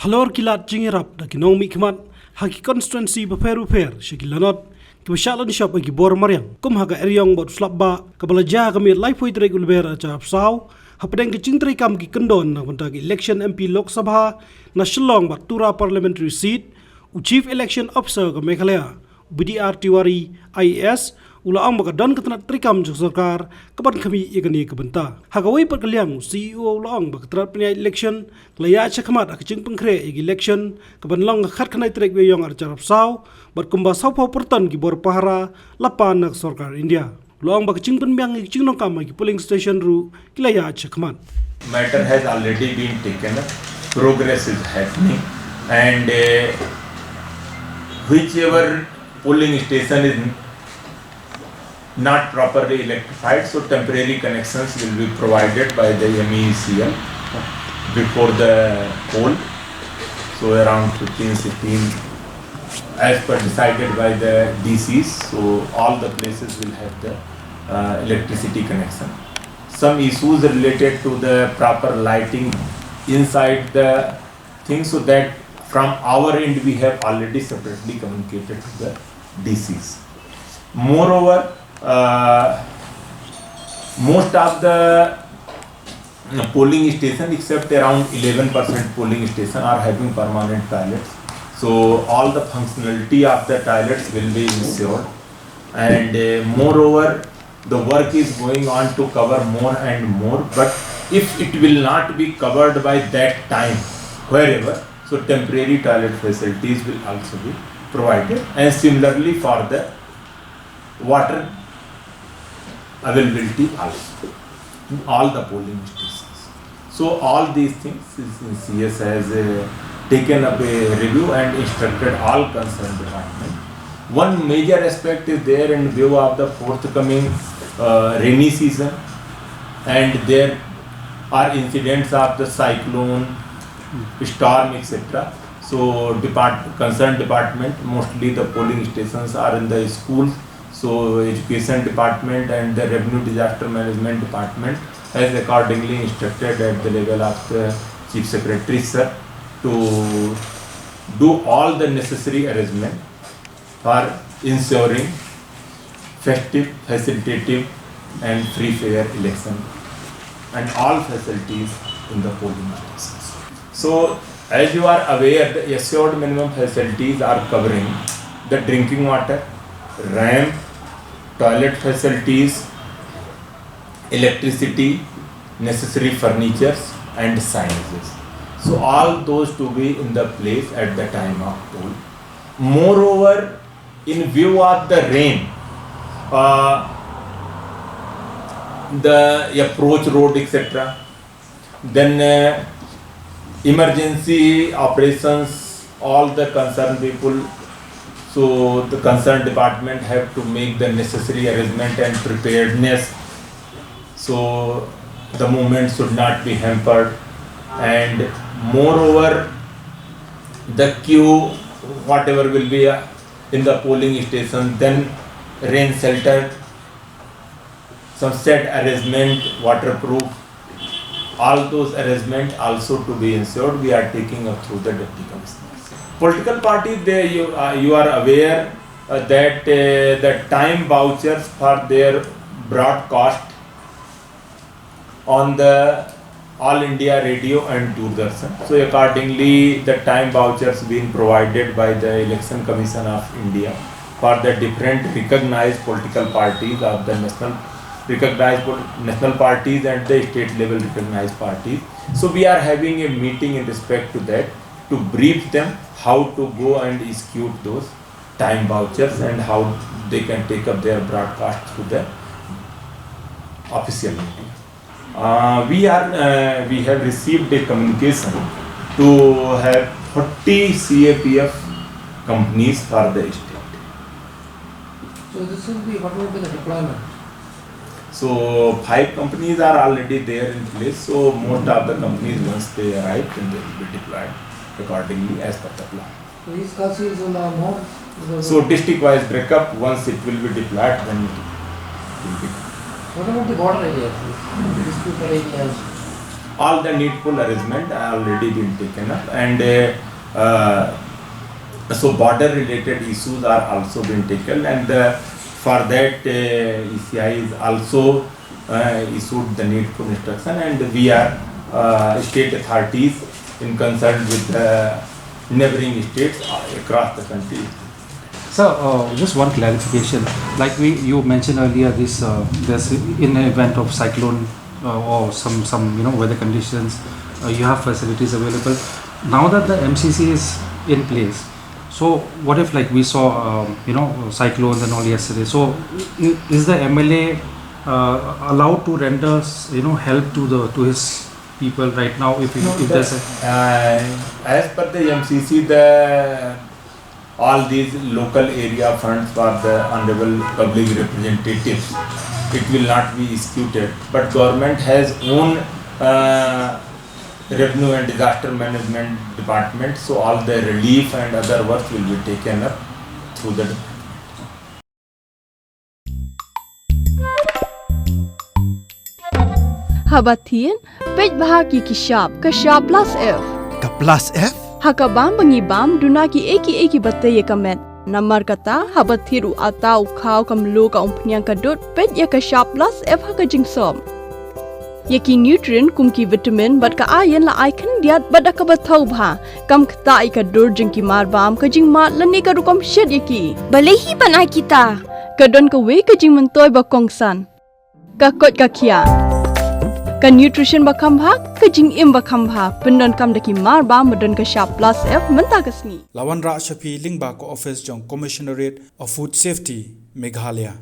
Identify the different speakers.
Speaker 1: halor kilat Ïarap da kinong mi Khmat haki constituency beper shikilanot kibasha Lynshop agi bor mariang kum haga eryong bot slabba kabalaja kami life way trek ulber acha saw hapdeng ke Treikam ki kendon na banta ki election MP Lok Sabha na Shillong Tura parliamentary seat u chief election officer ke Meghalaya BDR Tiwari IAS ula ang makadon ke Tnad Treikam jok sarkar kaban kami ikani kebenta hagawai perkaliang CEO ula ang bakatrat penya election laya cha Khmat ak Jingpynkhreh igi election kaban long khat khanai trek we yong arjarap saw bat kumba saw pau pertan ki bor pahara lapan nak sarkar India ula ang bak Jingpynkhreh igi jingnong kam igi polling station ru kilaya cha Khmat.
Speaker 2: Matter has already been taken up, progress is happening, and whichever polling station is not properly electrified, so temporary connections will be provided by the MECL before the poll. So around 15-16 as per decided by the DCs, so all the places will have the electricity connection. Some issues related to the proper lighting inside the thing, so that from our end we have already separately communicated to the DCs. Moreover, most of the polling stations, except around 11% polling stations, are having permanent toilets. So all the functionality of the toilets will be ensured, and moreover, the work is going on to cover more and more. But if it will not be covered by that time, wherever, so temporary toilet facilities will also be provided, and similarly for the water availability also in all the polling stations. So all these things CS has taken up a review and instructed all concerned departments. One major aspect is there in view of the forthcoming rainy season, and there are incidents of the cyclone, storm, etc. So concerned department, mostly the polling stations are in the schools. So education department and the revenue disaster management department has accordingly instructed at the level of the chief secretary sir to do all the necessary arrangement for ensuring festive, facilitative and free fair election and all facilities in the polling stations. So as you are aware, the assured minimum facilities are covering the drinking water, ramp, toilet facilities, electricity, necessary furnitures and signages. So all those to be in the place at the time of poll. Moreover, in view of the rain, the approach road, etc., then emergency operations, all the concerned people, so the concerned department have to make the necessary arrangement and preparedness, so the movement should not be hampered. And moreover, the queue, whatever will be in the polling station, then rain shelter, some set arrangement, waterproof, all those arrangements also to be ensured. We are taking up through the deputy commissioners. Political parties, you are aware that the time vouchers for their broadcast on the All India Radio and Doordarshan. So accordingly, the time vouchers being provided by the Election Commission of India for the different recognized political parties of the national parties and the state level recognized parties. So we are having a meeting in respect to that, to brief them how to go and execute those time vouchers and how they can take up their broadcast through the official media. We have received a communication to have 40 CAPF companies for the state.
Speaker 3: So this will be, what will be the deployment?
Speaker 2: So 5 companies are already there in place. So most of the companies, once they arrive, then they will be deployed accordingly as per the plan.
Speaker 3: So these cases will more.
Speaker 2: So district-wise breakup, once it will be deployed, then it will be.
Speaker 3: What about the border areas, disputed areas?
Speaker 2: all the needful arrangement already been taken up, and so border related issues are also been taken, and for that ECI is also issued the needful instruction, and we are state authorities in concern with the neighboring states across the country.
Speaker 4: So just one clarification, like you mentioned earlier, this there's in the event of cyclone or some weather conditions, you have facilities available. Now that the MCC is in place, so what if like we saw cyclones and all yesterday? So is the MLA allowed to render help to his people right now if there's
Speaker 2: as per the MCC, all these local area funds for the honorable public representatives, it will not be executed, but government has own revenue and disaster management department, so all the relief and other work will be taken up through the department.
Speaker 5: Habatin, pej bahagi kishap, kashap plus F.
Speaker 6: Ka plus F?
Speaker 5: Hakabam bangibam dunaki eki batay kamet. Namar kata habathiru atau khau kamlu ka umpnyang kadut pej ya kashap plus F hakajingsom. Yaki nutrient kumki vitamin bat ka ayan la icon diat bat ka bathau bha kam khta I ka dur jingki marbam ka jingma lani ka rukom shed yaki. Balehi banai kita. Kadon ka we ka jing mentoy ba kongsan. Ka kot ka khia. Ka nutrition bakam bha ka jing im bakam bha pendon kam daki mar ba madon ka sharp plus F menta kasni
Speaker 6: Lawan Ra Shafi Lingba ko office jong Commissionerate of Food Safety Meghalaya.